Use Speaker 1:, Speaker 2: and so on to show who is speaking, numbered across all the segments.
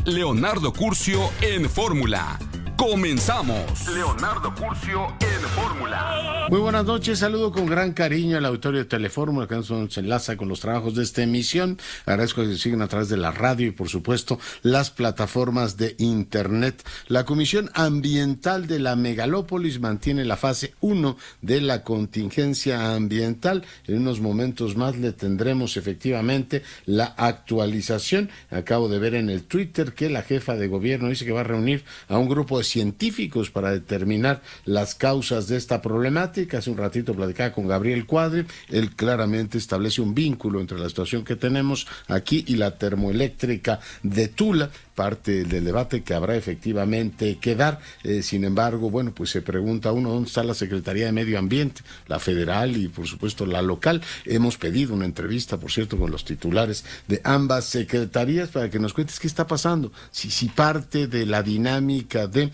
Speaker 1: Leonardo Curcio en Fórmula. Comenzamos. Leonardo Curcio en Fórmula.
Speaker 2: Muy buenas noches, saludo con gran cariño al auditorio de Telefórmula, que se enlaza con los trabajos de esta emisión. Agradezco que siguen a través de la radio y, por supuesto, las plataformas de Internet. La Comisión Ambiental de la Megalópolis mantiene la fase 1 de la contingencia ambiental. En unos momentos más le tendremos efectivamente la actualización. Acabo de ver en el Twitter que la jefa de gobierno dice que va a reunir a un grupo de científicos para determinar las causas de esta problemática. Hace un ratito platicaba con Gabriel Cuadri. Él claramente establece un vínculo entre la situación que tenemos aquí y la termoeléctrica de Tula, parte del debate que habrá efectivamente que dar. Sin embargo, bueno, pues se pregunta uno dónde está la Secretaría de Medio Ambiente, la federal y por supuesto la local. Hemos pedido una entrevista, por cierto, con los titulares de ambas secretarías para que nos cuentes qué está pasando. Si parte de la dinámica de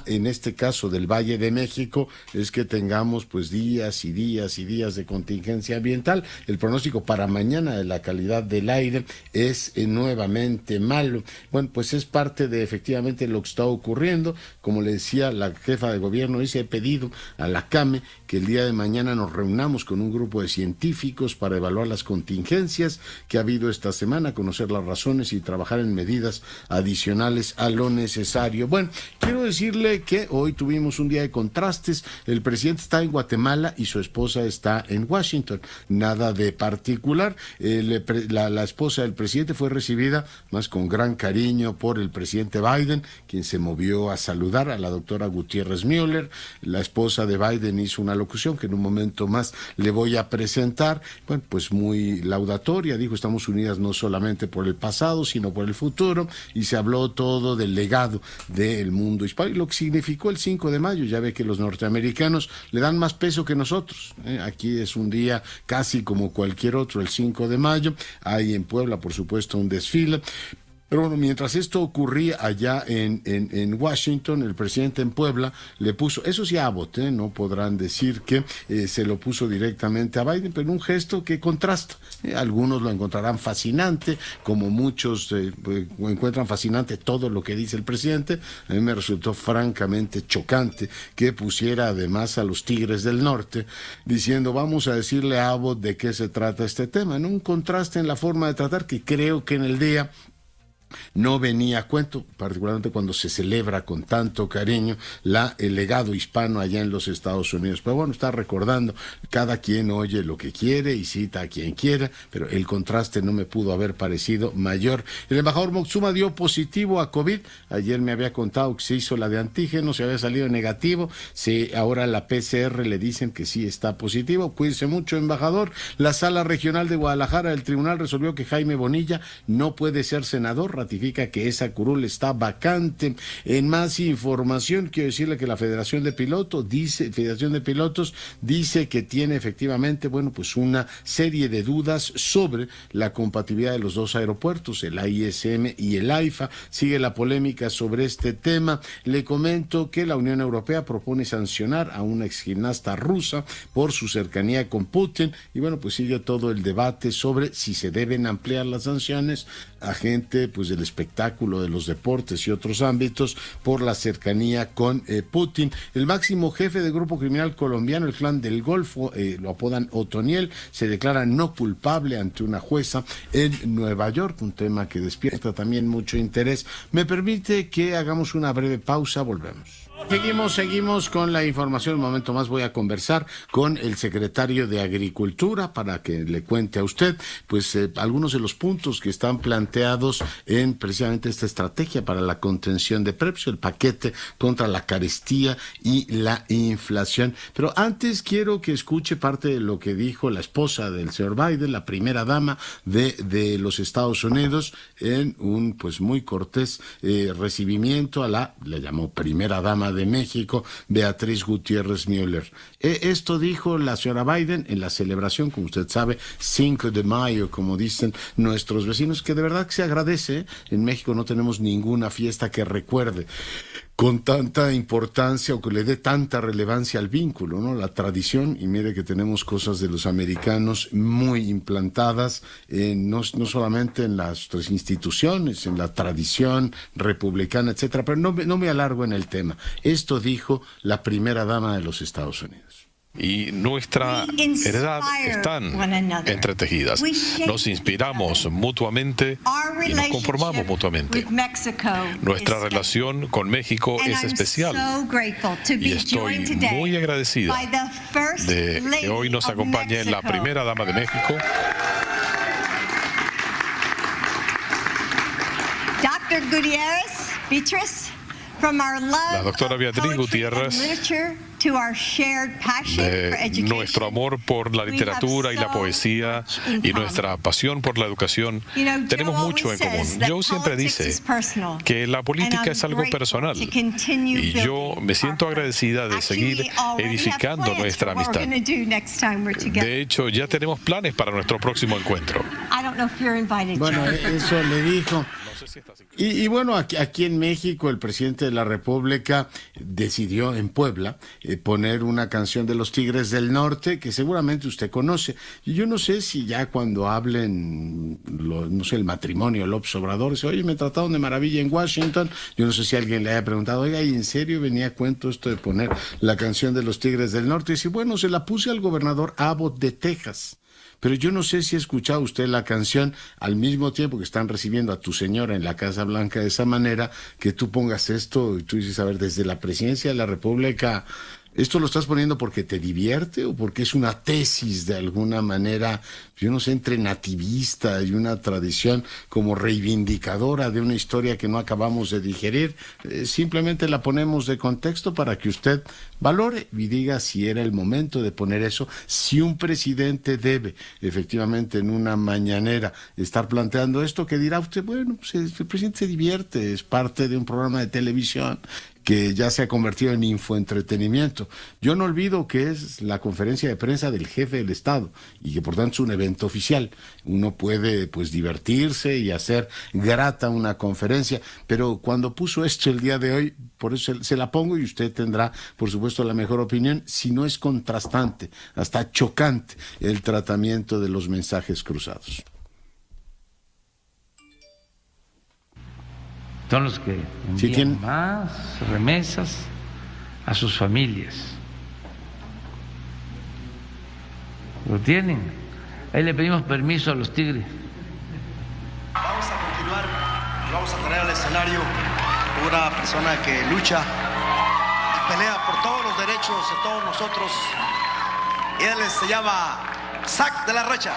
Speaker 2: en este caso del Valle de México, es que tengamos pues días y días y días de contingencia ambiental. El pronóstico para mañana de la calidad del aire es nuevamente malo. Bueno, pues es parte de efectivamente lo que está ocurriendo. Como le decía la jefa de gobierno, dice, he pedido a la CAME que el día de mañana nos reunamos con un grupo de científicos para evaluar las contingencias que ha habido esta semana, conocer las razones y trabajar en medidas adicionales a lo necesario. Bueno, quiero decirle que hoy tuvimos un día de contrastes. El presidente está en Guatemala y su esposa está en Washington. Nada de particular. La esposa del presidente fue recibida más con gran cariño por el presidente Biden, quien se movió a saludar a la doctora Gutiérrez Müller. La esposa de Biden hizo una locución que en un momento más le voy a presentar. Bueno, pues muy laudatoria. Dijo, estamos unidas no solamente por el pasado, sino por el futuro. Y se habló todo del legado del mundo hispano y lo que significó el 5 de mayo. Ya ve que los norteamericanos le dan más peso que nosotros. Aquí es un día casi como cualquier otro, el 5 de mayo. Hay en Puebla, por supuesto, un desfile. Pero bueno, mientras esto ocurría allá en Washington, el presidente en Puebla le puso, eso sí, a Abbott, no podrán decir que se lo puso directamente a Biden, pero un gesto que contrasta. Algunos lo encontrarán fascinante, como muchos encuentran fascinante todo lo que dice el presidente. A mí me resultó francamente chocante que pusiera además a los Tigres del Norte, diciendo, vamos a decirle a Abbott de qué se trata este tema. En un contraste en la forma de tratar que creo que en el día no venía a cuento, particularmente cuando se celebra con tanto cariño el legado hispano allá en los Estados Unidos. Pero bueno, está recordando, cada quien oye lo que quiere y cita a quien quiera, pero el contraste no me pudo haber parecido mayor. El embajador Moctezuma dio positivo a COVID. Ayer me había contado que se hizo la de antígeno, se había salido negativo. Ahora la PCR le dicen que sí está positivo. Cuídense mucho, embajador. La Sala Regional de Guadalajara del Tribunal resolvió que Jaime Bonilla no puede ser senador. Ratifica que esa curul está vacante. En más información, quiero decirle que la Federación de Pilotos dice que tiene efectivamente, bueno, pues una serie de dudas sobre la compatibilidad de los dos aeropuertos, el AISM y el AIFA. Sigue la polémica sobre este tema. Le comento que la Unión Europea propone sancionar a una exgimnasta rusa por su cercanía con Putin. Y bueno, pues sigue todo el debate sobre si se deben ampliar las sanciones a gente pues del espectáculo, de los deportes y otros ámbitos por la cercanía con Putin. El máximo jefe del grupo criminal colombiano, el Clan del Golfo, lo apodan Otoniel, se declara no culpable ante una jueza en Nueva York, un tema que despierta también mucho interés. Me permite que hagamos una breve pausa, volvemos. Seguimos con la información. Un momento más voy a conversar con el secretario de Agricultura para que le cuente a usted pues algunos de los puntos que están planteados en precisamente esta estrategia para la contención de precios, el paquete contra la carestía y la inflación. Pero antes quiero que escuche parte de lo que dijo la esposa del señor Biden, la primera dama de los Estados Unidos, en un pues muy cortés recibimiento a le llamó primera dama de México, Beatriz Gutiérrez Müller. Esto dijo la señora Biden en la celebración, como usted sabe, 5 de mayo, como dicen nuestros vecinos, que de verdad que se agradece. En México no tenemos ninguna fiesta que recuerde con tanta importancia o que le dé tanta relevancia al vínculo, ¿no? La tradición, y mire que tenemos cosas de los americanos muy implantadas, no solamente en las tres instituciones, en la tradición republicana, etcétera, pero no me alargo en el tema. Esto dijo la primera dama de los Estados Unidos.
Speaker 3: Y nuestra heredad están entretejidas. Nos inspiramos mutuamente y nos conformamos mutuamente. Nuestra relación con México es especial y estoy muy agradecida de que hoy nos acompañe la primera dama de México, la doctora Beatriz Gutiérrez, de nuestro amor por la literatura y la poesía y nuestra pasión por la educación. Tenemos mucho en común. Joe siempre dice que la política es algo personal y yo me siento agradecida de seguir edificando nuestra amistad. De hecho, ya tenemos planes para nuestro próximo encuentro.
Speaker 2: Bueno, eso le dijo. Y bueno, aquí en México el presidente de la República decidió en Puebla poner una canción de los Tigres del Norte que seguramente usted conoce. Y yo no sé si ya cuando hablen, no sé, el matrimonio López Obrador, dice, oye, me trataron de maravilla en Washington. Yo no sé si alguien le haya preguntado, oiga, ¿y en serio venía a cuento esto de poner la canción de los Tigres del Norte? Y dice, bueno, se la puse al gobernador Abbott de Texas. Pero yo no sé si ha escuchado usted la canción al mismo tiempo que están recibiendo a tu señora en la Casa Blanca de esa manera, que tú pongas esto y tú dices, a ver, desde la presidencia de la República, ¿esto lo estás poniendo porque te divierte o porque es una tesis de alguna manera, yo no sé, entre nativista y una tradición como reivindicadora de una historia que no acabamos de digerir? Simplemente la ponemos de contexto para que usted valore y diga si era el momento de poner eso, si un presidente debe efectivamente en una mañanera estar planteando esto, que dirá usted, bueno, pues el presidente se divierte, es parte de un programa de televisión que ya se ha convertido en infoentretenimiento. Yo no olvido que es la conferencia de prensa del jefe del Estado y que por tanto es un evento oficial. Uno puede pues divertirse y hacer grata una conferencia, pero cuando puso esto el día de hoy, por eso se la pongo y usted tendrá por supuesto la mejor opinión, si no es contrastante, hasta chocante el tratamiento de los mensajes cruzados.
Speaker 4: Son los que envían más remesas a sus familias. Lo tienen. Ahí le pedimos permiso a los Tigres.
Speaker 5: Vamos a continuar y vamos a traer al escenario una persona que lucha y pelea por todos los derechos de todos nosotros. Y él se llama Zack de la Rocha.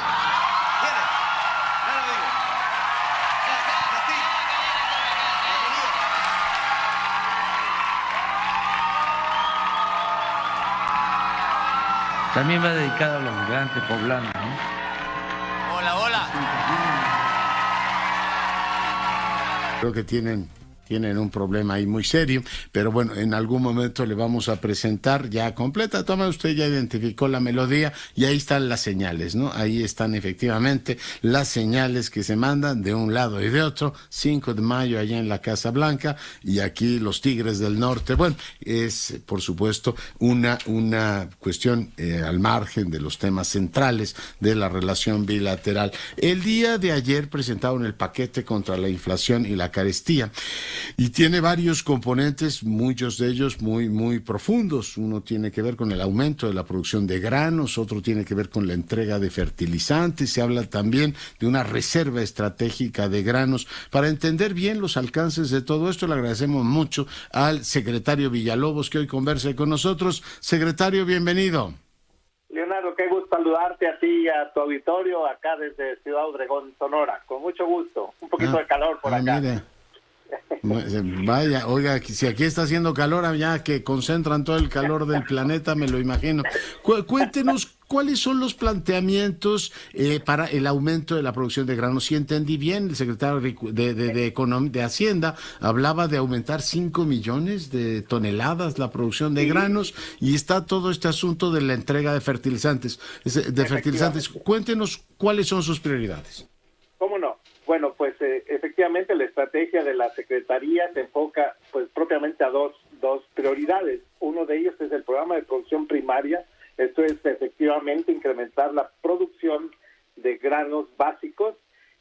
Speaker 4: También va dedicado a los migrantes poblanos, ¿no?
Speaker 5: Hola, hola.
Speaker 2: Creo que tienen un problema ahí muy serio, pero bueno, en algún momento le vamos a presentar ya completa. Toma, usted ya identificó la melodía y ahí están las señales, ¿no? Ahí están efectivamente las señales que se mandan de un lado y de otro. 5 de mayo allá en la Casa Blanca y aquí los Tigres del Norte. Bueno, es por supuesto una cuestión al margen de los temas centrales de la relación bilateral. El día de ayer presentaron el paquete contra la inflación y la carestía. Y tiene varios componentes, muchos de ellos muy profundos. Uno tiene que ver con el aumento de la producción de granos, otro tiene que ver con la entrega de fertilizantes. Se habla también de una reserva estratégica de granos. Para entender bien los alcances de todo esto, le agradecemos mucho al secretario Villalobos que hoy conversa con nosotros. Secretario, bienvenido.
Speaker 6: Leonardo, qué gusto saludarte a ti y a tu auditorio acá desde Ciudad Obregón, Sonora. Con mucho gusto. Un poquito de calor por acá.
Speaker 2: Mire. Vaya, oiga, si aquí está haciendo calor, ya que concentran todo el calor del planeta, me lo imagino. Cuéntenos, ¿cuáles son los planteamientos para el aumento de la producción de granos? Si entendí bien, el secretario de Hacienda hablaba de aumentar 5 millones de toneladas la producción de granos y está todo este asunto de la entrega de fertilizantes. Cuéntenos, ¿cuáles son sus prioridades?
Speaker 6: ¿Cómo no? Bueno, pues efectivamente la estrategia de la Secretaría se enfoca pues propiamente a dos prioridades. Uno de ellos es el programa de producción primaria. Esto es efectivamente incrementar la producción de granos básicos,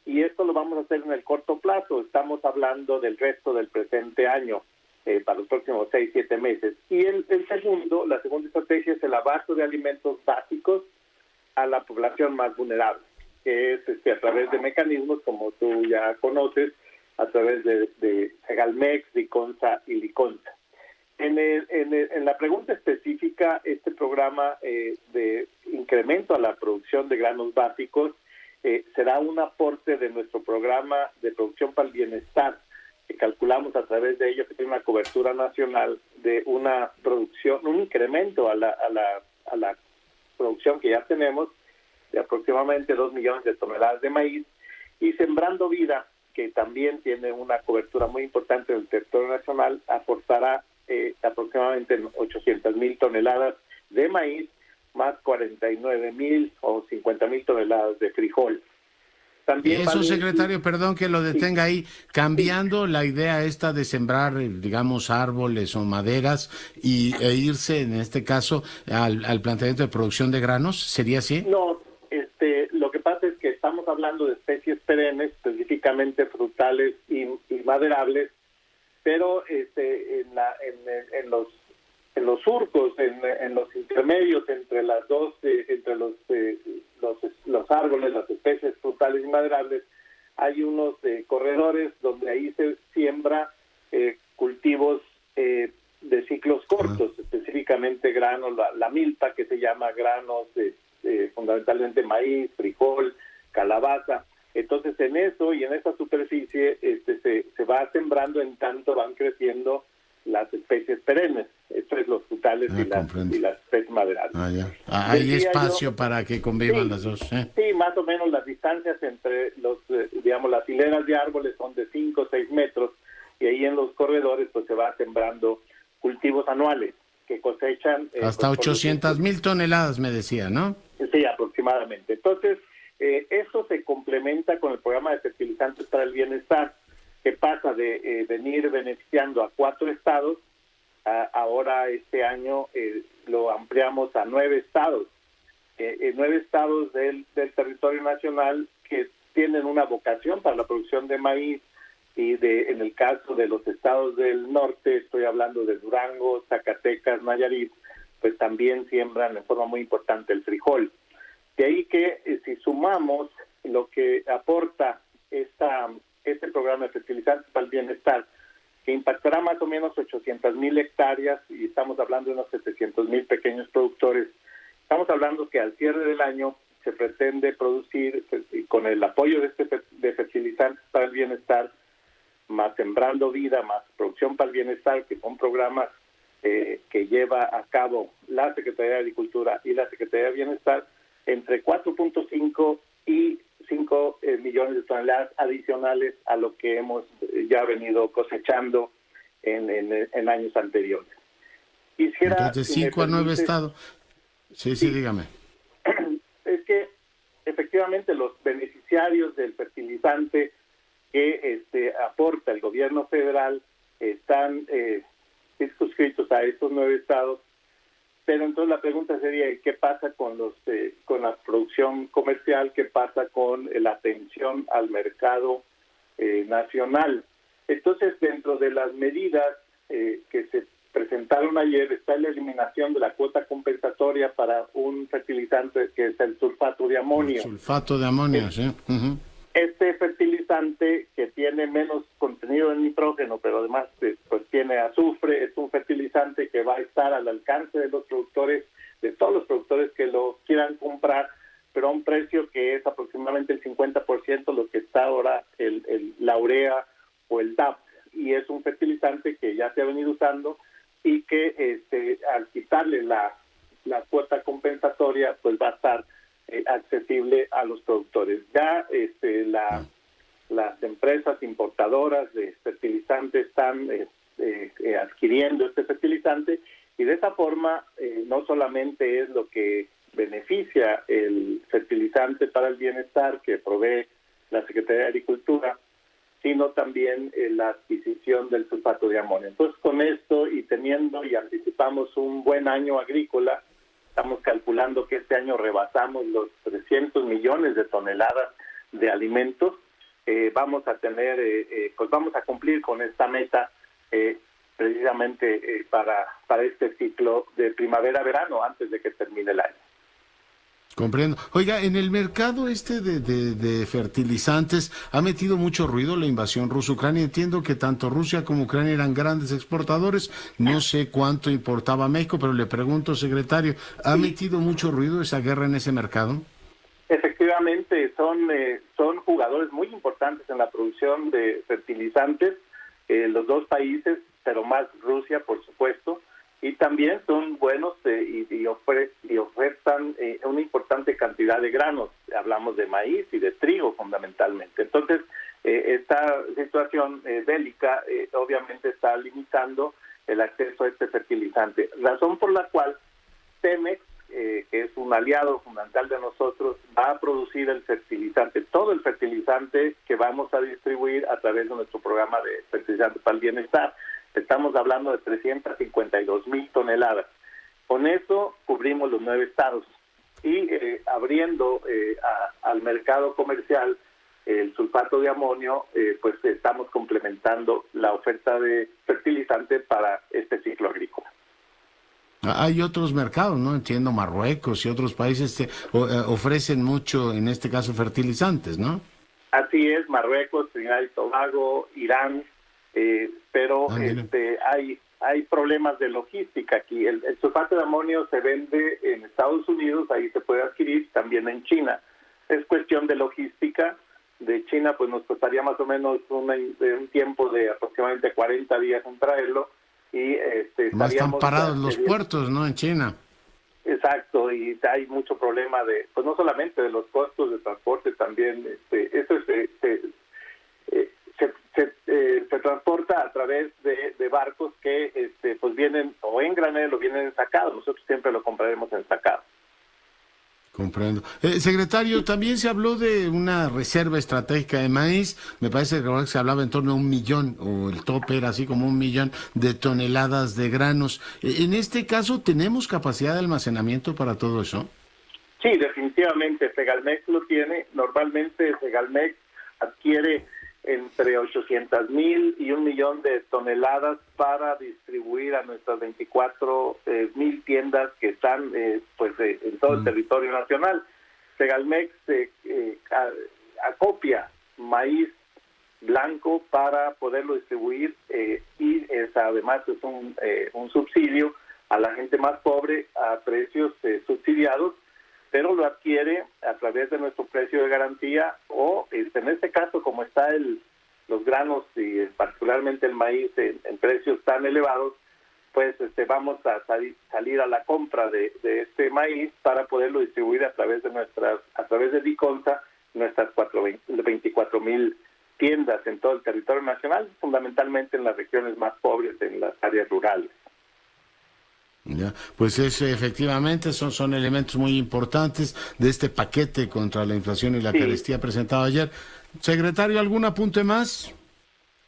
Speaker 6: y esto lo vamos a hacer en el corto plazo. Estamos hablando del resto del presente año, para los próximos 6-7 meses. Y la segunda estrategia es el abasto de alimentos básicos a la población más vulnerable, que es a través de mecanismos como tú ya conoces, a través de Segalmex, Liconza y Liconza. En la pregunta específica, este programa de incremento a la producción de granos básicos será un aporte de nuestro programa de producción para el bienestar, que calculamos a través de ello, que tiene una cobertura nacional de una producción, un incremento a la producción que ya tenemos de aproximadamente 2 millones de toneladas de maíz, y Sembrando Vida, que también tiene una cobertura muy importante en el territorio nacional, aportará aproximadamente 800,000 toneladas de maíz, más 49,000 o 50,000 toneladas de frijol. También
Speaker 2: eso, secretario, perdón que lo detenga ahí, cambiando la idea esta de sembrar, digamos, árboles o maderas e irse, en este caso, al planteamiento de producción de granos, ¿sería así?
Speaker 6: No, lo que pasa es que estamos hablando de especies perennes, específicamente frutales y maderables, pero en los surcos, en los intermedios entre las dos, entre los árboles, las especies frutales y maderables, hay unos corredores donde ahí se siembra cultivos de ciclos cortos, específicamente granos, la milpa, que se llama granos, fundamentalmente maíz, frijol, calabaza. Entonces en eso y en esa superficie se va sembrando en tanto van creciendo las especies perennes. Esto es los frutales y las especies maderables.
Speaker 2: Hay espacio para que convivan las dos.
Speaker 6: Sí, más o menos las distancias entre las hileras de árboles son de 5 o 6 metros, y ahí en los corredores pues se va sembrando cultivos anuales que cosechan
Speaker 2: hasta 800,000 toneladas, me decía, ¿no?
Speaker 6: Sí, aproximadamente. Entonces, esto se complementa con el programa de fertilizantes para el bienestar, que pasa de venir beneficiando a 4 estados, ahora este año lo ampliamos a 9 estados. 9 estados del territorio nacional que tienen una vocación para la producción de maíz, y en el caso de los estados del norte, estoy hablando de Durango, Zacatecas, Nayarit, pues también siembran en forma muy importante el frijol. De ahí que si sumamos lo que aporta este programa de fertilizantes para el bienestar, que impactará más o menos 800,000 hectáreas, y estamos hablando de unos 700,000 pequeños productores, estamos hablando que al cierre del año se pretende producir, con el apoyo de fertilizantes para el bienestar, más Sembrando Vida, más Producción para el Bienestar, que son programas que lleva a cabo la Secretaría de Agricultura y la Secretaría de Bienestar, entre 4.5 y 5 millones de toneladas adicionales a lo que hemos ya venido cosechando en años anteriores.
Speaker 2: Entonces, de 5 a 9 estados. Sí, dígame.
Speaker 6: Es que efectivamente los beneficiarios del fertilizante que aporta el gobierno federal están circunscritos a estos 9 estados, pero entonces la pregunta sería, ¿qué pasa con la producción comercial? ¿Qué pasa con la atención al mercado nacional? Entonces, dentro de las medidas que se presentaron ayer está la eliminación de la cuota compensatoria para un fertilizante que es el sulfato de amonio.
Speaker 2: El sulfato de amonio, sí. Uh-huh.
Speaker 6: Este fertilizante, que tiene menos contenido de nitrógeno, pero además pues tiene azufre, es un fertilizante que va a estar al alcance de los productores, de todos los productores que lo quieran comprar, pero a un precio que es aproximadamente el 50% lo que está ahora la urea o el DAP, y es un fertilizante que ya se ha venido usando y que al quitarle la cuota compensatoria pues va a estar accesible a los productores. Ya las empresas importadoras de fertilizantes están adquiriendo este fertilizante, y de esa forma no solamente es lo que beneficia el fertilizante para el bienestar, que provee la Secretaría de Agricultura, sino también la adquisición del sulfato de amonio. Entonces, con esto y teniendo y anticipamos un buen año agrícola, estamos calculando que este año rebasamos los 300 millones de toneladas de alimentos. Vamos a tener, pues vamos a cumplir con esta meta precisamente para este ciclo de primavera-verano, antes de que termine el año.
Speaker 2: Comprendo. Oiga, en el mercado de fertilizantes ha metido mucho ruido la invasión rusa-Ucrania. Entiendo que tanto Rusia como Ucrania eran grandes exportadores. No sé cuánto importaba México, pero le pregunto, secretario, ¿ha metido mucho ruido esa guerra en ese mercado?
Speaker 6: Efectivamente, son jugadores muy importantes en la producción de fertilizantes, los dos países, pero más Rusia, por supuesto. Y también son buenos y ofertan una importante cantidad de granos. Hablamos de maíz y de trigo fundamentalmente. Entonces, esta situación bélica obviamente está limitando el acceso a este fertilizante. Razón por la cual Pemex, que es un aliado fundamental de nosotros, va a producir el fertilizante, todo el fertilizante que vamos a distribuir a través de nuestro programa de fertilizante para el bienestar. Estamos hablando de 352,000 toneladas. Con eso cubrimos los 9 estados y abriendo al mercado comercial el sulfato de amonio, pues estamos complementando la oferta de fertilizante para este ciclo agrícola.
Speaker 2: Hay otros mercados, ¿no? Entiendo, Marruecos y otros países ofrecen mucho, en este caso, fertilizantes, ¿no?
Speaker 6: Así es, Marruecos, Trinidad y Tobago, Irán, pero hay problemas de logística aquí. El sulfato de amonio se vende en Estados Unidos, ahí se puede adquirir, también en China. Es cuestión de logística. De China, pues nos costaría más o menos un tiempo de aproximadamente 40 días en traerlo. Y
Speaker 2: más están parados los puertos, ¿no? En China.
Speaker 6: Exacto, y hay mucho problema pues no solamente de los costos de transporte, también esto se transporta a través de barcos que pues vienen o en granel o vienen ensacados. Nosotros siempre lo compraremos ensacado.
Speaker 2: Comprendo. Secretario, también se habló de una reserva estratégica de maíz. Me parece que se hablaba en torno a 1 millón, o el tope era así como 1 millón de toneladas de granos. En este caso, ¿tenemos capacidad de almacenamiento para todo eso?
Speaker 6: Sí, definitivamente. Segalmex lo tiene. Normalmente Segalmex adquiere entre 800,000 y 1 millón de toneladas para distribuir a nuestras 24,000 tiendas que están pues en todo el territorio nacional. Segalmex acopia maíz blanco para poderlo distribuir y además es un subsidio a la gente más pobre a precios subsidiados, pero lo adquiere a través de nuestro precio de garantía o, en este caso, como está los granos y particularmente el maíz en precios tan elevados, pues vamos a salir a la compra de este maíz para poderlo distribuir a través de Diconsa, nuestras 24,000 tiendas en todo el territorio nacional, fundamentalmente en las regiones más pobres, en las áreas rurales.
Speaker 2: Ya, pues efectivamente son elementos muy importantes de este paquete contra la inflación y la carestía presentado ayer. Secretario, ¿algún apunte más?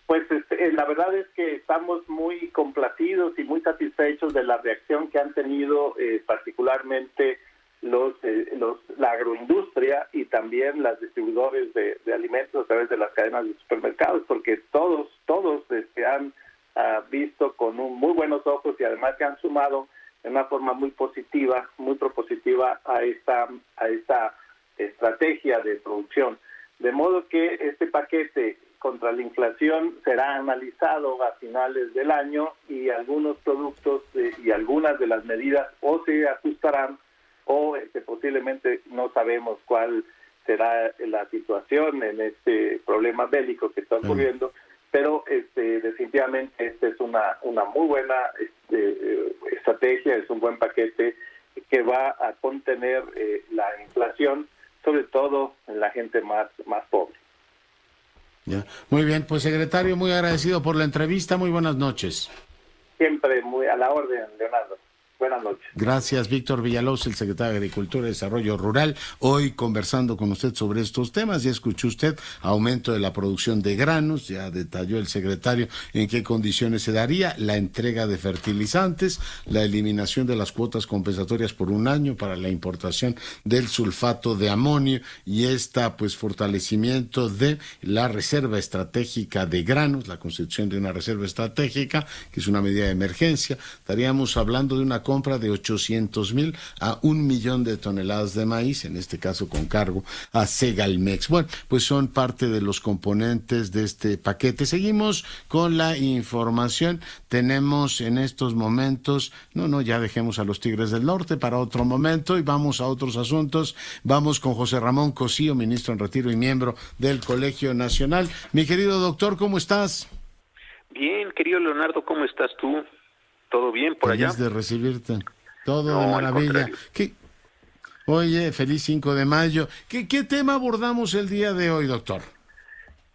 Speaker 6: Pues la verdad es que estamos muy complacidos y muy satisfechos de la reacción que han tenido particularmente la agroindustria y también las distribuidores de alimentos a través de las cadenas de supermercados, porque todos han visto con muy buenos ojos y además se han sumado de una forma muy positiva, muy propositiva a esta estrategia de producción. De modo que este paquete contra la inflación será analizado a finales del año y algunos productos y algunas de las medidas o se ajustarán o posiblemente no sabemos cuál será la situación en este problema bélico que está ocurriendo. Pero definitivamente esta es una muy buena estrategia, es un buen paquete que va a contener la inflación, sobre todo en la gente más pobre.
Speaker 2: Ya. Muy bien, pues secretario, muy agradecido por la entrevista, muy buenas noches.
Speaker 6: Siempre muy a la orden, Leonardo. Buenas noches.
Speaker 2: Gracias, Víctor Villalobos, el secretario de Agricultura y Desarrollo Rural. Hoy conversando con usted sobre estos temas. Ya escuchó usted aumento de la producción de granos, ya detalló el secretario en qué condiciones se daría, la entrega de fertilizantes, la eliminación de las cuotas compensatorias por un año para la importación del sulfato de amonio y pues fortalecimiento de la reserva estratégica de granos, la constitución de una reserva estratégica, que es una medida de emergencia. Estaríamos hablando de una compra de 800,000 a 1,000,000 de toneladas de maíz, en este caso con cargo a Segalmex. Bueno, pues son parte de los componentes de este paquete. Seguimos con la información. Tenemos en estos momentos, ya dejemos a los Tigres del Norte para otro momento y vamos a otros asuntos. Vamos con José Ramón Cosío, ministro en retiro y miembro del Colegio Nacional. Mi querido doctor, ¿cómo estás?
Speaker 7: Bien, querido Leonardo, ¿cómo estás tú? ¿Todo bien por allá?
Speaker 2: Feliz de recibirte. Todo de maravilla. Oye, feliz 5 de mayo. ¿Qué tema abordamos el día de hoy, doctor?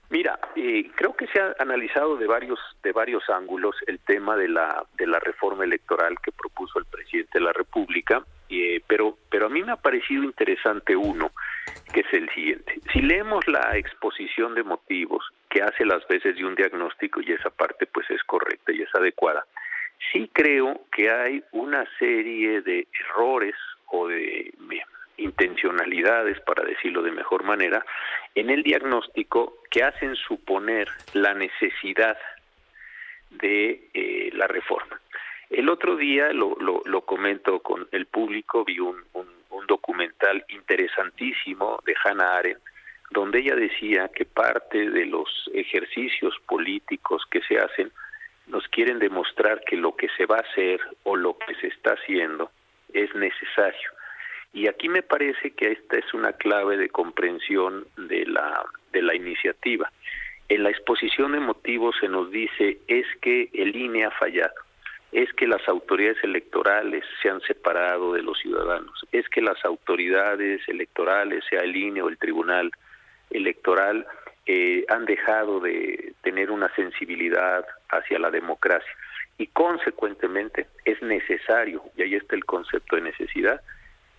Speaker 7: Mira, creo que se ha analizado de varios ángulos el tema de la reforma electoral que propuso el presidente de la República, pero a mí me ha parecido interesante uno, que es el siguiente. Si leemos la exposición de motivos que hace las veces de un diagnóstico, y esa parte pues es correcta y es adecuada, sí creo que hay una serie de errores o de intencionalidades, para decirlo de mejor manera, en el diagnóstico que hacen suponer la necesidad de la reforma. El otro día, lo comento con el público, vi un documental interesantísimo de Hannah Arendt, donde ella decía que parte de los ejercicios políticos que se hacen nos quieren demostrar que lo que se va a hacer o lo que se está haciendo es necesario. Y aquí me parece que esta es una clave de comprensión de la iniciativa. En la exposición de motivos se nos dice es que el INE ha fallado, es que las autoridades electorales se han separado de los ciudadanos, es que las autoridades electorales, sea el INE o el Tribunal Electoral, han dejado de tener una sensibilidad hacia la democracia y consecuentemente es necesario, y ahí está el concepto de necesidad,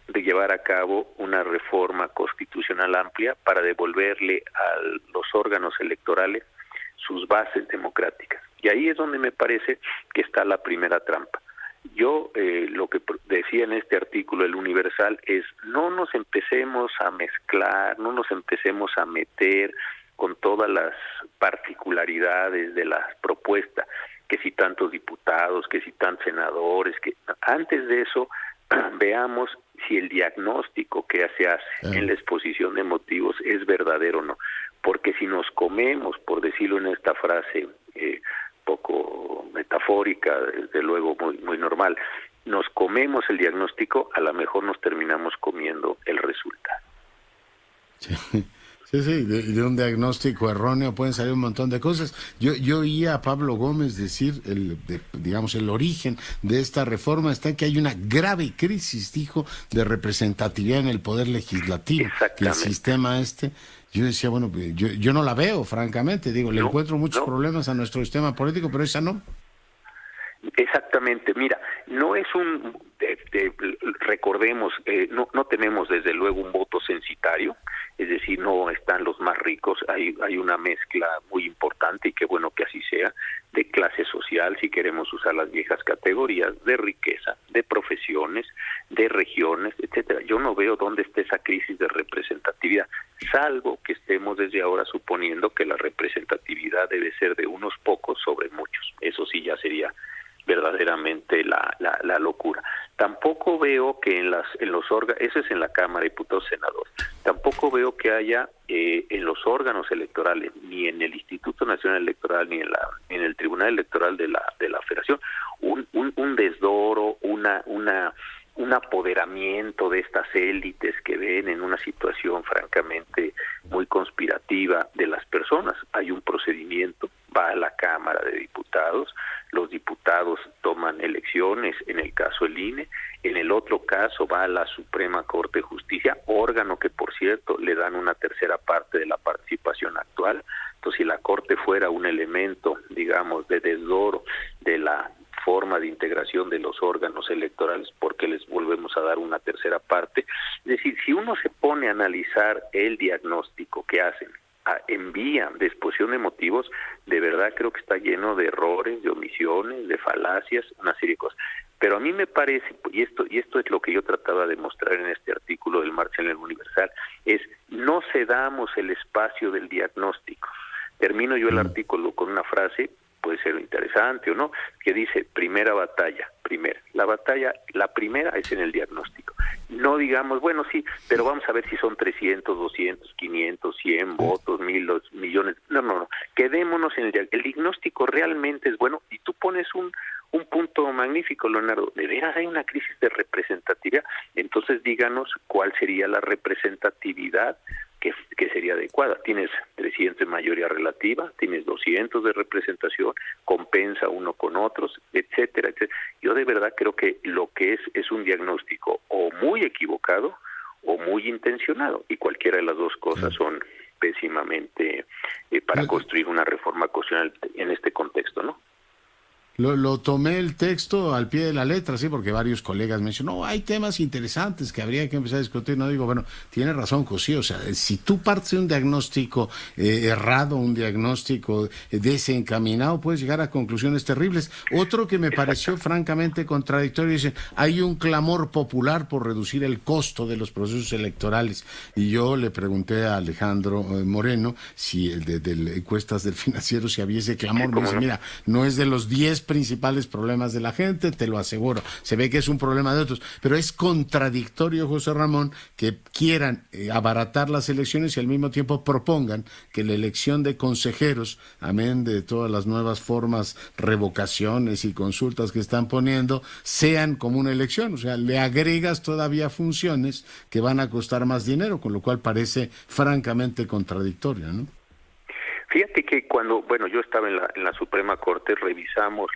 Speaker 7: de llevar a cabo una reforma constitucional amplia para devolverle a los órganos electorales sus bases democráticas. Y ahí es donde me parece que está la primera trampa. Yo lo que decía en este artículo El Universal es no nos empecemos a mezclar, no nos empecemos a meter con todas las particularidades de la propuesta, que si tantos diputados, que si tantos senadores, que antes de eso veamos si el diagnóstico que se hace en la exposición de motivos es verdadero o no, porque si nos comemos, por decirlo en esta frase poco metafórica, desde luego muy normal, nos comemos el diagnóstico, a lo mejor nos terminamos comiendo el resultado.
Speaker 2: Sí, de un diagnóstico erróneo pueden salir un montón de cosas. Yo oía a Pablo Gómez decir, el origen de esta reforma está en que hay una grave crisis, dijo, de representatividad en el poder legislativo. Que el sistema yo decía, bueno, yo no la veo, francamente, le encuentro muchos problemas a nuestro sistema político, pero esa no.
Speaker 7: Exactamente, mira, no es recordemos, no tenemos desde luego un voto censitario, es decir, no están los más ricos, hay una mezcla muy importante y qué bueno que así sea, de clase social, si queremos usar las viejas categorías, de riqueza, de profesiones, de regiones, etcétera. Yo no veo dónde está esa crisis de representatividad, salvo que estemos desde ahora suponiendo que la representatividad debe ser de unos pocos sobre muchos. Eso sí ya sería verdaderamente la locura. Tampoco veo que en los órganos, eso es en la Cámara de Diputados, Senadores, tampoco veo que haya en los órganos electorales, ni en el Instituto Nacional Electoral, ni en el Tribunal Electoral de la Federación, un desdoro, un apoderamiento de estas élites que ven en una situación francamente muy conspirativa de las personas. Hay un procedimiento, va a la Cámara de Diputados, los diputados toman elecciones, en el caso del INE, en el otro caso va a la Suprema Corte de Justicia, órgano que por cierto le dan una tercera parte de la participación actual. Entonces, si la Corte fuera un elemento, digamos, de desdoro de la forma forma de integración de los órganos electorales, porque les volvemos a dar una tercera parte. Es decir, si uno se pone a analizar el diagnóstico que hacen, envían de exposición de motivos, de verdad creo que está lleno de errores, de omisiones, de falacias, una serie de cosas. Pero a mí me parece, y esto es lo que yo trataba de mostrar en este artículo del Marcha en el Universal, es no cedamos el espacio del diagnóstico. Termino yo el artículo con una frase, puede ser interesante o no, que dice: primera batalla, la primera es en el diagnóstico. No digamos, bueno, sí, pero vamos a ver si son 300, 200, 500, 100 votos, 1000 millones. No. Quedémonos en el diagnóstico. Realmente es bueno, y tú pones un punto magnífico, Leonardo. ¿De veras hay una crisis de representatividad? Entonces díganos cuál sería la representatividad que sería adecuada. Tienes 300 de mayoría relativa, tienes 200 de representación, compensa uno con otros, etcétera, etcétera. Yo de verdad creo que lo que es un diagnóstico o muy equivocado o muy intencionado, y cualquiera de las dos cosas son pésimamente para construir una reforma constitucional en este contexto, ¿no?
Speaker 2: Lo tomé el texto al pie de la letra, sí, porque varios colegas me dicen, no, hay temas interesantes que habría que empezar a discutir. No, digo, bueno, tiene razón, José, o sea, si tú partes de un diagnóstico errado, un diagnóstico desencaminado, puedes llegar a conclusiones terribles. Otro que me pareció francamente contradictorio, dice, hay un clamor popular por reducir el costo de los procesos electorales. Y yo le pregunté a Alejandro Moreno, si el de encuestas del Financiero, si había ese clamor. Me dice, mira, no es de los 10 principales problemas de la gente, te lo aseguro. Se ve que es un problema de otros, pero es contradictorio, José Ramón, que quieran abaratar las elecciones y al mismo tiempo propongan que la elección de consejeros, amén de todas las nuevas formas, revocaciones y consultas que están poniendo, sean como una elección. O sea, le agregas todavía funciones que van a costar más dinero, con lo cual parece francamente contradictorio, ¿no?
Speaker 7: Fíjate que cuando, yo estaba en la Suprema Corte, revisamos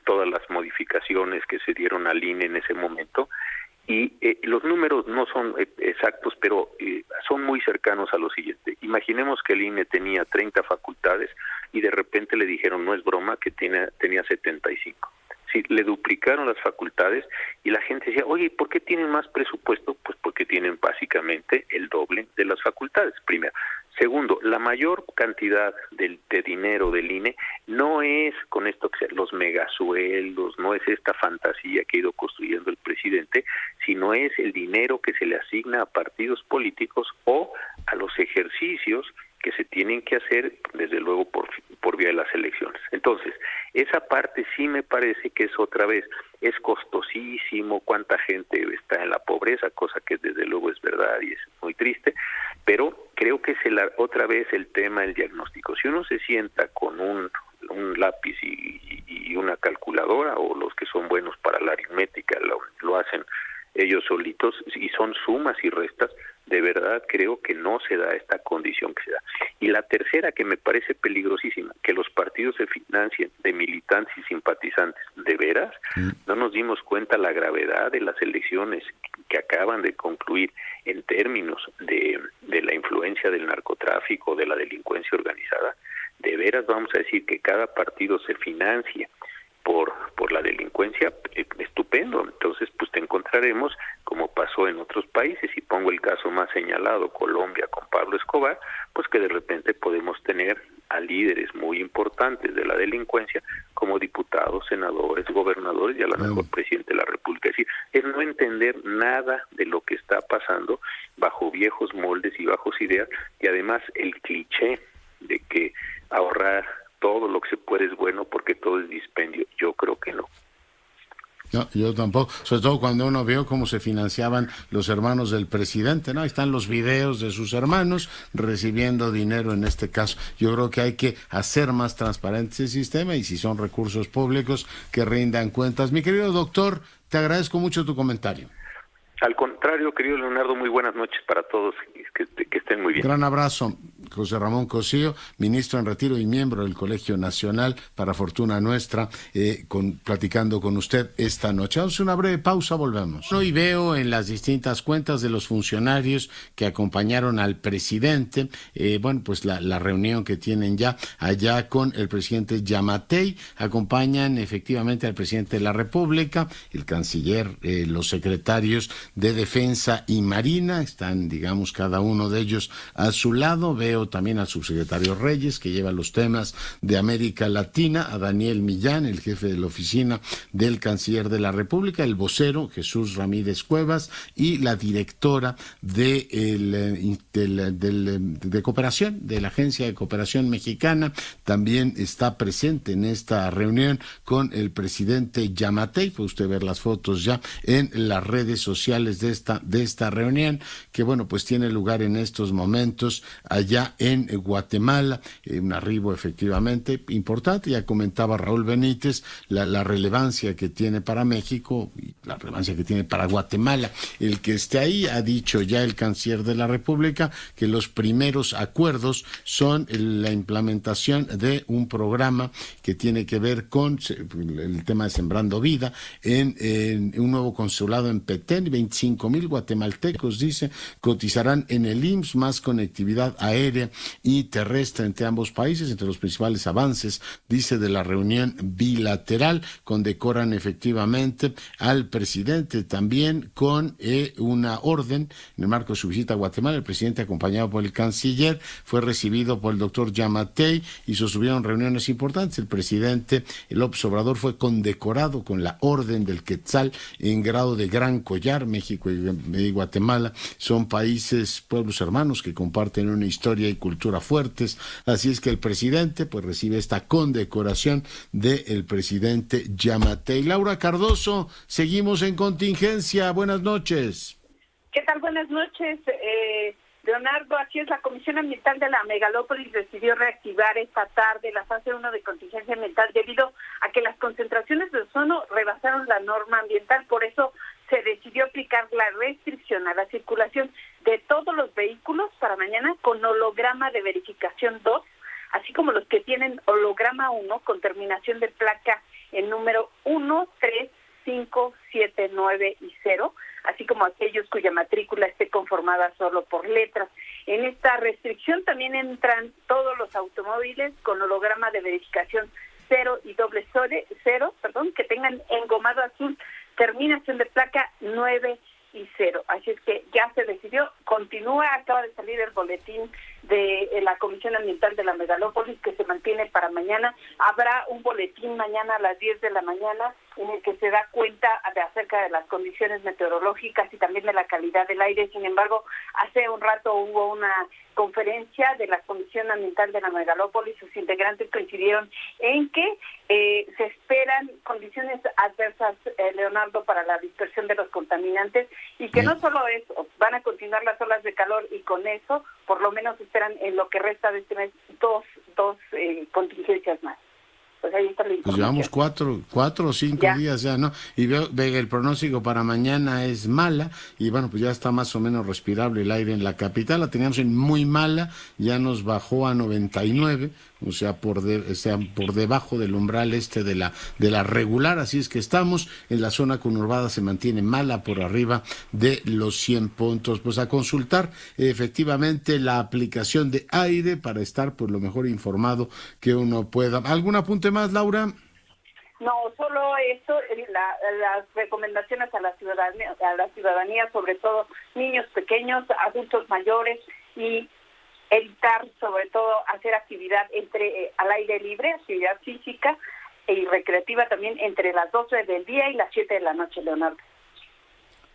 Speaker 7: todas las modificaciones que se dieron al INE en ese momento, y los números no son exactos, pero son muy cercanos a lo siguiente. Imaginemos que el INE tenía 30 facultades y de repente le dijeron, no es broma, que tenía 75. Sí, le duplicaron las facultades y la gente decía, oye, ¿por qué tienen más presupuesto? Pues porque tienen básicamente el doble de las facultades, primero. Segundo, la mayor cantidad de dinero del INE no es con esto que los megasueldos, no es esta fantasía que ha ido construyendo el presidente, sino es el dinero que se le asigna a partidos políticos o a los ejercicios que se tienen que hacer, desde luego, por vía de las elecciones. Entonces, esa parte sí me parece que es otra vez, es costosísimo, cuánta gente está en la pobreza, cosa que desde luego es verdad y es muy triste, pero creo que es otra vez el tema del diagnóstico. Si uno se sienta con un lápiz y una calculadora, o los que son buenos para la aritmética lo hacen ellos solitos, y son sumas y restas, de verdad creo que no se da esta condición que se da. Y la tercera, que me parece peligrosísima, que los partidos se financien de militantes y simpatizantes. ¿De veras? ¿No nos dimos cuenta la gravedad de las elecciones que acaban de concluir en términos de la influencia del narcotráfico, de la delincuencia organizada? ¿De veras vamos a decir que cada partido se financia por la delincuencia? Estupendo. Entonces, pues te encontraremos, como pasó en otros países, y pongo el caso más señalado, Colombia con Pablo Escobar, pues que de repente podemos tener a líderes muy importantes de la delincuencia como diputados, senadores, gobernadores y a lo mejor presidente de la República. Es decir, es no entender nada de lo que está pasando bajo viejos moldes y bajos ideas, y además el cliché de que ahorrar todo lo que se puede es bueno porque todo es dispendio. Yo creo que no.
Speaker 2: No, yo tampoco, sobre todo cuando uno vio cómo se financiaban los hermanos del presidente, ¿no? Ahí están los videos de sus hermanos recibiendo dinero en este caso. Yo creo que hay que hacer más transparente el sistema, y si son recursos públicos, que rindan cuentas. Mi querido doctor, te agradezco mucho tu comentario.
Speaker 7: Al contrario, querido Leonardo, muy buenas noches para todos, que estén muy bien.
Speaker 2: Gran abrazo, José Ramón Cosío, ministro en retiro y miembro del Colegio Nacional, para fortuna nuestra, platicando con usted esta noche. Vamos a una breve pausa, volvemos. Hoy veo en las distintas cuentas de los funcionarios que acompañaron al presidente, pues la reunión que tienen ya allá con el presidente Giammattei, acompañan efectivamente al presidente de la República, el canciller, los secretarios de Defensa y Marina, están, digamos, cada uno de ellos a su lado. Veo también al subsecretario Reyes, que lleva los temas de América Latina, a Daniel Millán, el jefe de la oficina del canciller de la República, el vocero Jesús Ramírez Cuevas y la directora de cooperación, de la Agencia de Cooperación Mexicana, también está presente en esta reunión con el presidente Giammattei. Puede usted ver las fotos ya en las redes sociales de esta reunión, que pues tiene lugar en estos momentos allá en Guatemala, un arribo efectivamente importante. Ya comentaba Raúl Benítez la relevancia que tiene para México y la relevancia que tiene para Guatemala. El que esté ahí, ha dicho ya el canciller de la República, que los primeros acuerdos son la implementación de un programa que tiene que ver con el tema de Sembrando Vida en un nuevo consulado en Petén. 25,000 guatemaltecos, dice, cotizarán en el IMSS, más conectividad aérea y terrestre entre ambos países. Entre los principales avances, dice, de la reunión bilateral, condecoran efectivamente al presidente también con una orden. En el marco de su visita a Guatemala, el presidente, acompañado por el canciller, fue recibido por el doctor Giammattei y sostuvieron reuniones importantes. El presidente López Obrador fue condecorado con la Orden del Quetzal en grado de Gran Collar. México y Guatemala son países, pueblos hermanos que comparten una historia y cultura fuertes, así es que el presidente recibe esta condecoración del presidente Giammattei. Laura Cardoso, seguimos en contingencia, buenas noches.
Speaker 8: ¿Qué tal? Buenas noches, Leonardo. Así es, la Comisión Ambiental de la Megalópolis decidió reactivar esta tarde la fase 1 de contingencia ambiental debido a que las concentraciones de ozono rebasaron la norma ambiental. Por eso se decidió aplicar la restricción a la circulación de todos los vehículos para mañana con holograma de verificación 2, así como los que tienen holograma 1 con terminación de placa en número 1, 3, 5, 7, 9 y 0, así como aquellos cuya matrícula esté conformada solo por letras. En esta restricción también entran todos los automóviles con holograma de verificación 0 y doble 0, que tengan engomado azul, terminación de placa 9 y 0. Así es que ya se decidió, continúa, acaba de salir el boletín de la Comisión Ambiental de la Megalópolis que se mantiene para mañana. Habrá un boletín mañana a las 10 de la mañana en el que se da cuenta acerca de las condiciones meteorológicas y también de la calidad del aire. Sin embargo, hace un rato hubo una conferencia de la Comisión Ambiental de la Megalópolis. Sus integrantes coincidieron en que se esperan condiciones adversas, Leonardo, para la dispersión de los contaminantes, y que no solo eso, van a continuar las olas de calor, y con eso por lo menos esperan en lo que resta de este mes dos contingencias más. Pues ahí está la información.
Speaker 2: Pues llevamos cuatro o cinco días ya, ¿no? Y veo el pronóstico para mañana es mala, y pues ya está más o menos respirable el aire en la capital. La teníamos en muy mala, ya nos bajó a 99, o sea, por debajo del umbral de la regular, así es que estamos en la zona conurbada, se mantiene mala por arriba de los 100 puntos. Pues a consultar efectivamente la aplicación de aire para estar lo mejor informado que uno pueda. ¿Algún apunte más, Laura?
Speaker 8: No, solo esto, las recomendaciones a la ciudadanía, sobre todo niños pequeños, adultos mayores, y evitar sobre todo hacer actividad al aire libre, actividad física y recreativa también entre las 12 del día y las 7 de la noche, Leonardo.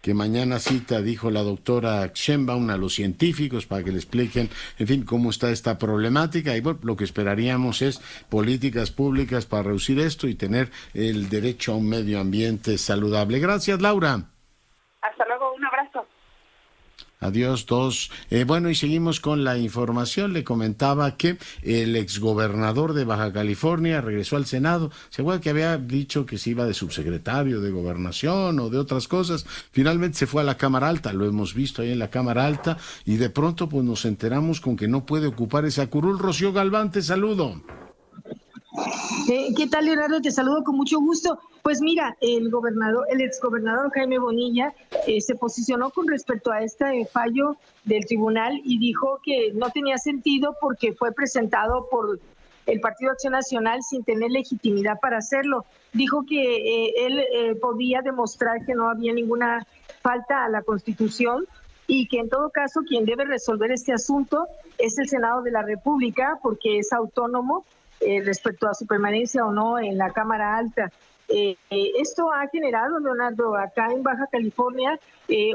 Speaker 2: Que mañana cita, dijo la doctora Sheinbaum, a los científicos para que le expliquen, en fin, cómo está esta problemática, y lo que esperaríamos es políticas públicas para reducir esto y tener el derecho a un medio ambiente saludable. Gracias, Laura.
Speaker 8: Hasta luego, un abrazo.
Speaker 2: Adiós, dos. Bueno, y seguimos con la información. Le comentaba que el exgobernador de Baja California regresó al Senado. ¿Se acuerda que había dicho que se iba de subsecretario de Gobernación o de otras cosas? Finalmente se fue a la Cámara Alta, lo hemos visto ahí en la Cámara Alta, y de pronto pues nos enteramos con que no puede ocupar esa curul. Rocío Galván, te saludo.
Speaker 9: ¿Qué tal, Leonardo? Te saludo con mucho gusto. Pues mira, el exgobernador Jaime Bonilla se posicionó con respecto a este fallo del tribunal y dijo que no tenía sentido porque fue presentado por el Partido Acción Nacional sin tener legitimidad para hacerlo. Dijo que él podía demostrar que no había ninguna falta a la Constitución y que en todo caso quien debe resolver este asunto es el Senado de la República porque es autónomo respecto a su permanencia o no en la Cámara Alta. Esto ha generado, Leonardo, acá en Baja California,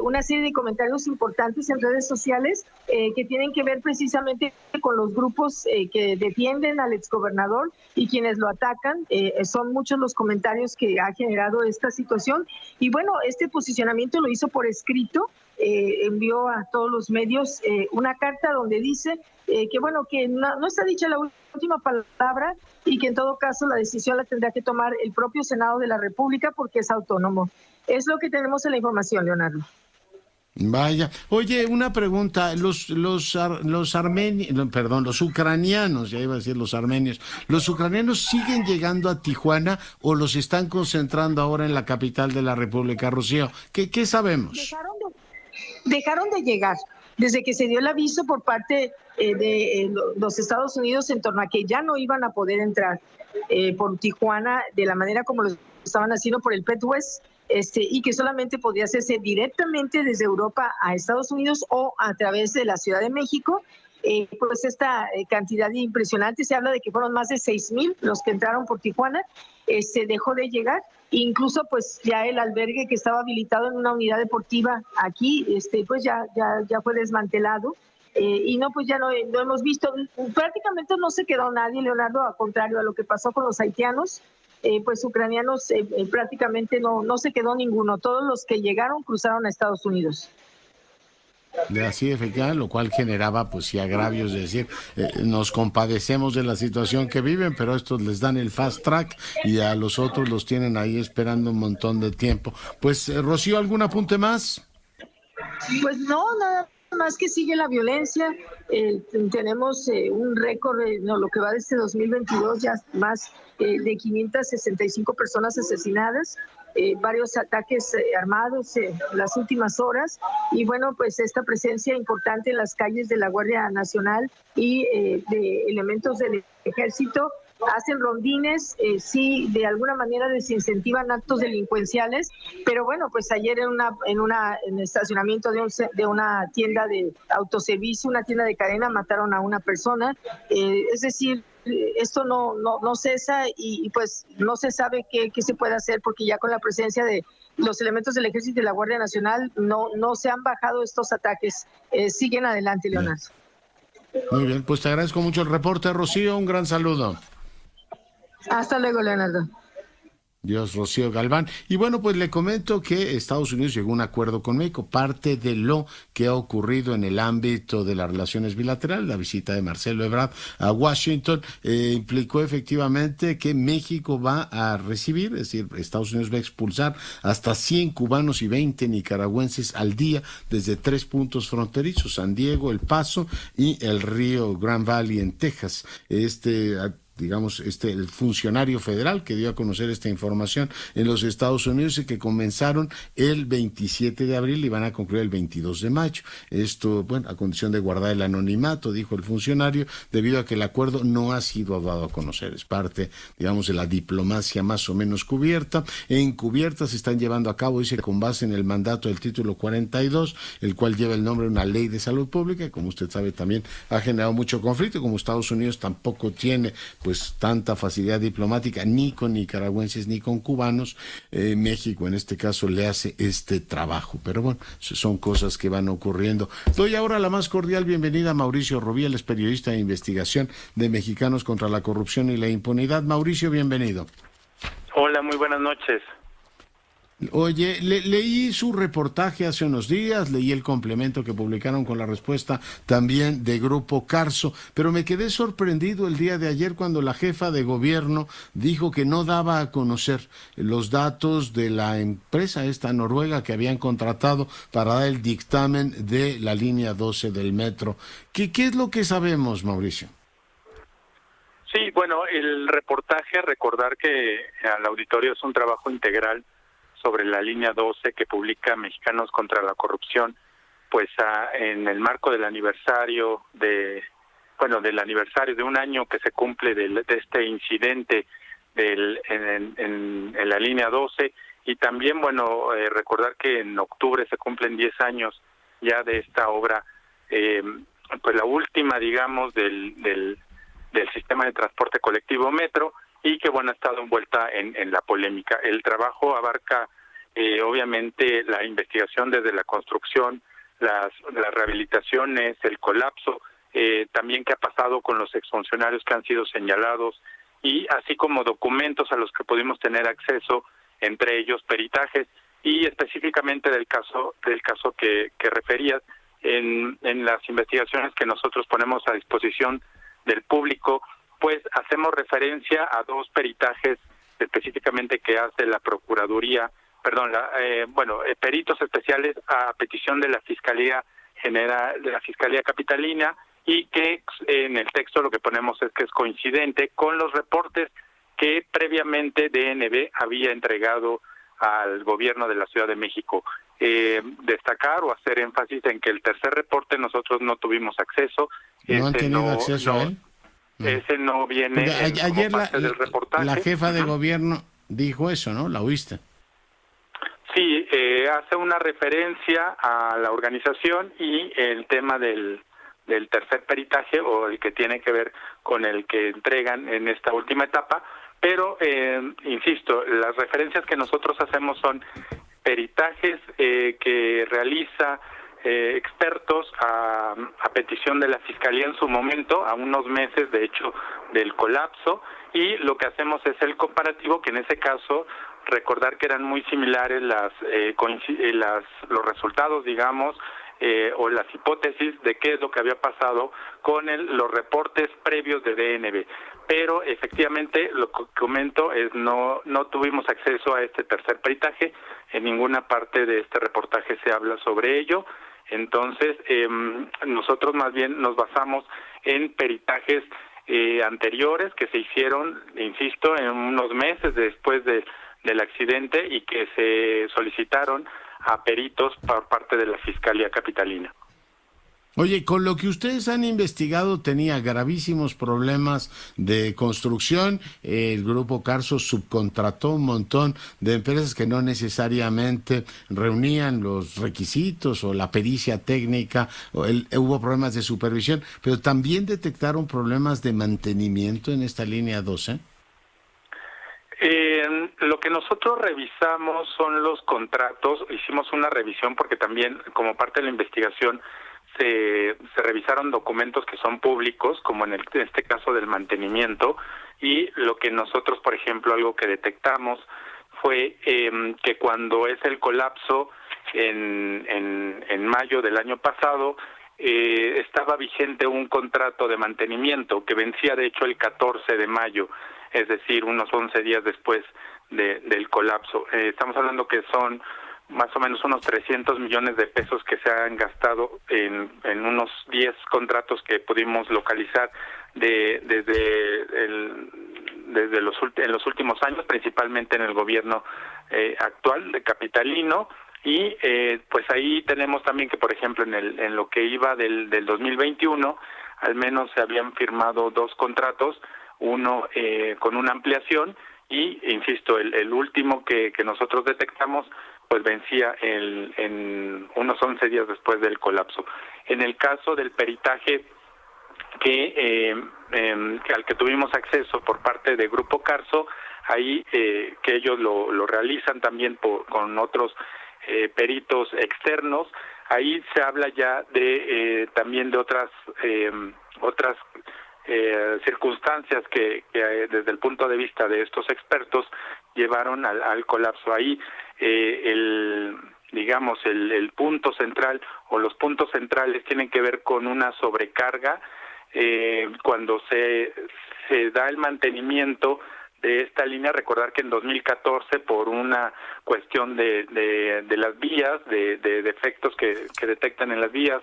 Speaker 9: una serie de comentarios importantes en redes sociales que tienen que ver precisamente con los grupos que defienden al exgobernador y quienes lo atacan. Son muchos los comentarios que ha generado esta situación. Y bueno, este posicionamiento lo hizo por escrito. Envió a todos los medios una carta donde dice que bueno, que no está dicha la última palabra y que en todo caso la decisión la tendrá que tomar el propio Senado de la República porque es autónomo. Es lo que tenemos en la información, Leonardo.
Speaker 2: Vaya. Oye, una pregunta. Los ucranianos, ya iba a decir los armenios, ¿los ucranianos siguen llegando a Tijuana o los están concentrando ahora en la capital de la República, Rocío? ¿Qué sabemos?
Speaker 9: Dejaron de llegar desde que se dio el aviso por parte de los Estados Unidos en torno a que ya no iban a poder entrar por Tijuana de la manera como lo estaban haciendo por el Petwest, y que solamente podía hacerse directamente desde Europa a Estados Unidos o a través de la Ciudad de México. Pues esta cantidad impresionante, se habla de que fueron más de 6,000 los que entraron por Tijuana, se dejó de llegar. Incluso pues ya el albergue que estaba habilitado en una unidad deportiva aquí, pues ya fue desmantelado. Y no, pues ya no hemos visto, prácticamente no se quedó nadie, Leonardo, a contrario a lo que pasó con los haitianos, pues ucranianos prácticamente no se quedó ninguno, todos los que llegaron cruzaron a Estados Unidos.
Speaker 2: Así, efectivamente, lo cual generaba pues sí agravios, es decir, nos compadecemos de la situación que viven, pero a estos les dan el fast track y a los otros los tienen ahí esperando un montón de tiempo. Pues, Rocío, ¿algún apunte más?
Speaker 9: Pues no, nada más que sigue la violencia. Tenemos un récord, lo que va de este 2022, ya más de 565 personas asesinadas, varios ataques armados en las últimas horas, y bueno, pues esta presencia importante en las calles de la Guardia Nacional y de elementos del Ejército hacen rondines, sí, de alguna manera desincentivan actos delincuenciales, pero bueno, pues ayer en el estacionamiento de una tienda de autoservicio, una tienda de cadena, mataron a una persona, es decir, esto no cesa y pues no se sabe qué se puede hacer porque ya con la presencia de los elementos del Ejército y de la Guardia Nacional no se han bajado estos ataques, siguen adelante, Leonardo.
Speaker 2: Muy bien, pues te agradezco mucho el reporte, Rocío, un gran saludo.
Speaker 9: Hasta luego, Leonardo.
Speaker 2: Dios, Rocío Galván. Y bueno, pues le comento que Estados Unidos llegó a un acuerdo con México. Parte de lo que ha ocurrido en el ámbito de las relaciones bilaterales, la visita de Marcelo Ebrard a Washington, implicó efectivamente que México va a recibir, es decir, Estados Unidos va a expulsar hasta 100 cubanos y 20 nicaragüenses al día desde 3 puntos fronterizos, San Diego, El Paso y el río Grand Valley en Texas. El funcionario federal que dio a conocer esta información en los Estados Unidos y que comenzaron el 27 de abril y van a concluir el 22 de mayo. Esto, bueno, a condición de guardar el anonimato, dijo el funcionario, debido a que el acuerdo no ha sido dado a conocer. Es parte, digamos, de la diplomacia más o menos cubierta. Encubierta se están llevando a cabo, dice, con base en el mandato del título 42, el cual lleva el nombre de una ley de salud pública, y como usted sabe también ha generado mucho conflicto, como Estados Unidos tampoco tiene pues tanta facilidad diplomática ni con nicaragüenses ni con cubanos, México en este caso le hace este trabajo, pero bueno, son cosas que van ocurriendo. Doy ahora la más cordial bienvenida a Mauricio Rubiales, periodista de investigación de Mexicanos contra la Corrupción y la Impunidad. Mauricio, bienvenido.
Speaker 10: Hola, muy buenas noches.
Speaker 2: Oye, leí su reportaje hace unos días, leí el complemento que publicaron con la respuesta también de Grupo Carso, pero me quedé sorprendido el día de ayer cuando la jefa de gobierno dijo que no daba a conocer los datos de la empresa esta noruega que habían contratado para dar el dictamen de la línea 12 del metro. ¿Qué es lo que sabemos, Mauricio?
Speaker 10: Sí, bueno, el reportaje, recordar que al auditorio es un trabajo integral sobre la línea 12 que publica Mexicanos contra la Corrupción, pues en el marco del aniversario del aniversario de un año que se cumple de este incidente en la línea 12, y también, recordar que en octubre se cumplen 10 años ya de esta obra, pues la última, digamos, del sistema de transporte colectivo Metro, y que, ha estado envuelta en la polémica. El trabajo abarca, obviamente, la investigación desde la construcción, las rehabilitaciones, el colapso, también qué ha pasado con los exfuncionarios que han sido señalados, y así como documentos a los que pudimos tener acceso, entre ellos peritajes, y específicamente del caso que referías, en las investigaciones que nosotros ponemos a disposición del público, pues hacemos referencia a dos peritajes específicamente que hace la Procuraduría, peritos especiales a petición de la Fiscalía General, de la Fiscalía Capitalina, y que en el texto lo que ponemos es que es coincidente con los reportes que previamente DNB había entregado al gobierno de la Ciudad de México. Destacar o hacer énfasis en que el tercer reporte nosotros no tuvimos acceso.
Speaker 2: ¿No han tenido acceso a él?
Speaker 10: Ese no viene
Speaker 2: ayer
Speaker 10: como parte del reportaje.
Speaker 2: La jefa de gobierno dijo eso, ¿no? ¿La oíste?
Speaker 10: Sí, hace una referencia a la organización y el tema del tercer peritaje, o el que tiene que ver con el que entregan en esta última etapa, pero insisto, las referencias que nosotros hacemos son peritajes que realiza expertos a petición de la Fiscalía en su momento, a unos meses de hecho del colapso, y lo que hacemos es el comparativo, que en ese caso recordar que eran muy similares los resultados, digamos, o las hipótesis de qué es lo que había pasado con los reportes previos de DNB. Pero efectivamente lo que comento es no tuvimos acceso a este tercer peritaje, en ninguna parte de este reportaje se habla sobre ello. Entonces nosotros más bien nos basamos en peritajes anteriores que se hicieron, insisto, en unos meses después del accidente, y que se solicitaron a peritos por parte de la Fiscalía Capitalina.
Speaker 2: Oye, con lo que ustedes han investigado tenía gravísimos problemas de construcción. El Grupo Carso subcontrató un montón de empresas que no necesariamente reunían los requisitos o la pericia técnica, hubo problemas de supervisión, pero también detectaron problemas de mantenimiento en esta línea 12.
Speaker 10: Lo que nosotros revisamos son los contratos. Hicimos una revisión porque también, como parte de la investigación, se revisaron documentos que son públicos, como en este caso del mantenimiento, y lo que nosotros, por ejemplo, algo que detectamos fue que cuando es el colapso en mayo del año pasado, estaba vigente un contrato de mantenimiento que vencía de hecho el 14 de mayo, es decir, unos 11 días después del colapso. Estamos hablando que son más o menos unos 300 millones de pesos que se han gastado en unos 10 contratos que pudimos localizar en los últimos años, principalmente en el gobierno actual de capitalino. Y pues ahí tenemos también que, por ejemplo, en lo que iba del 2021, al menos se habían firmado 2 contratos, uno con una ampliación, y insisto, el último que nosotros detectamos pues vencía en unos 11 días después del colapso. En el caso del peritaje al que tuvimos acceso por parte de Grupo Carso, ahí que ellos lo realizan también con otros peritos externos, ahí se habla ya de también de otras circunstancias que desde el punto de vista de estos expertos llevaron al colapso. Ahí el punto central o los puntos centrales tienen que ver con una sobrecarga cuando se da el mantenimiento de esta línea. Recordar que en 2014, por una cuestión de las vías, de defectos que detectan en las vías,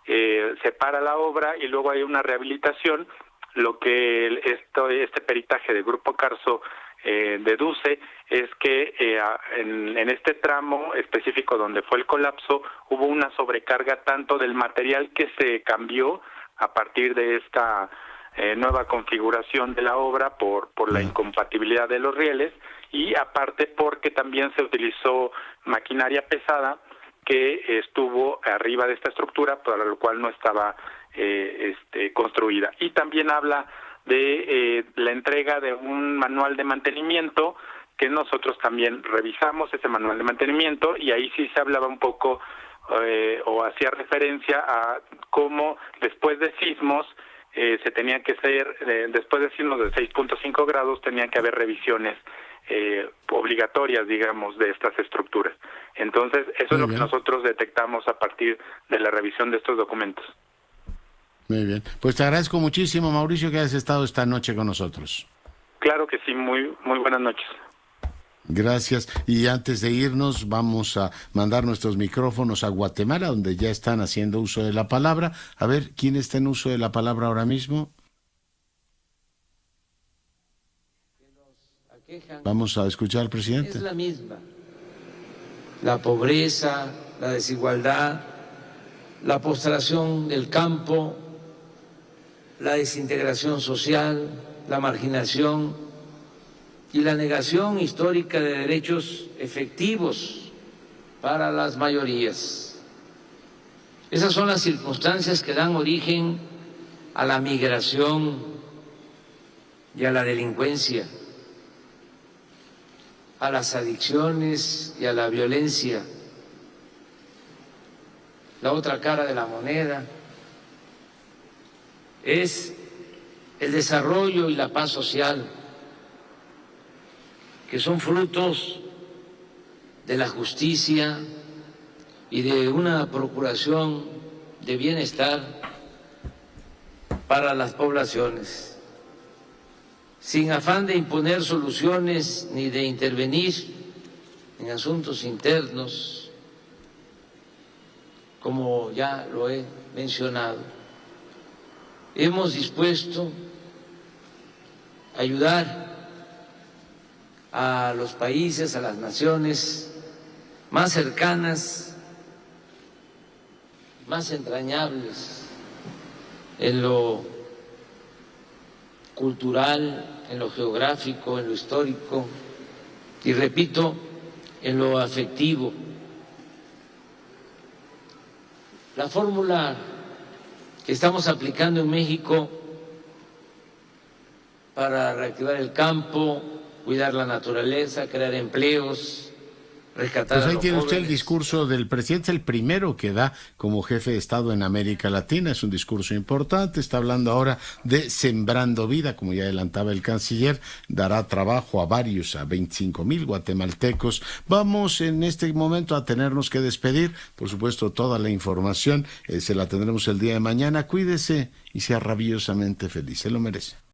Speaker 10: se para la obra y luego hay una rehabilitación. Lo que este peritaje de Grupo Carso deduce es que en este tramo específico donde fue el colapso hubo una sobrecarga tanto del material que se cambió a partir de esta nueva configuración de la obra por la incompatibilidad de los rieles, y aparte porque también se utilizó maquinaria pesada que estuvo arriba de esta estructura, para lo cual no estaba construida. Y también habla de la entrega de un manual de mantenimiento que nosotros también revisamos, ese manual de mantenimiento, y ahí sí se hablaba un poco o hacía referencia a cómo después de sismos se tenía que hacer, después de sismos de 6.5 grados, tenían que haber revisiones obligatorias, digamos, de estas estructuras. Entonces, eso es lo que nosotros detectamos a partir de la revisión de estos documentos.
Speaker 2: Muy bien. Pues te agradezco muchísimo, Mauricio, que hayas estado esta noche con nosotros.
Speaker 10: Claro que sí, muy buenas noches.
Speaker 2: Gracias. Y antes de irnos, vamos a mandar nuestros micrófonos a Guatemala, donde ya están haciendo uso de la palabra. A ver, ¿quién está en uso de la palabra ahora mismo? Vamos a escuchar al presidente.
Speaker 4: Es la misma. La pobreza, la desigualdad, la postración del campo, la desintegración social, la marginación y la negación histórica de derechos efectivos para las mayorías. Esas son las circunstancias que dan origen a la migración y a la delincuencia, a las adicciones y a la violencia. La otra cara de la moneda es el desarrollo y la paz social, que son frutos de la justicia y de una procuración de bienestar para las poblaciones, sin afán de imponer soluciones ni de intervenir en asuntos internos, como ya lo he mencionado. Hemos dispuesto a ayudar a los países, a las naciones más cercanas, más entrañables en lo cultural, en lo geográfico, en lo histórico y, repito, en lo afectivo. La fórmula que estamos aplicando en México para reactivar el campo, cuidar la naturaleza, crear empleos, rescatar a los jóvenes.
Speaker 2: Pues ahí tiene usted el discurso del presidente, el primero que da como jefe de Estado en América Latina. Es un discurso importante. Está hablando ahora de Sembrando Vida, como ya adelantaba el canciller. Dará trabajo a 25,000 guatemaltecos. Vamos en este momento a tenernos que despedir. Por supuesto, toda la información se la tendremos el día de mañana. Cuídese y sea rabiosamente feliz. Se lo merece.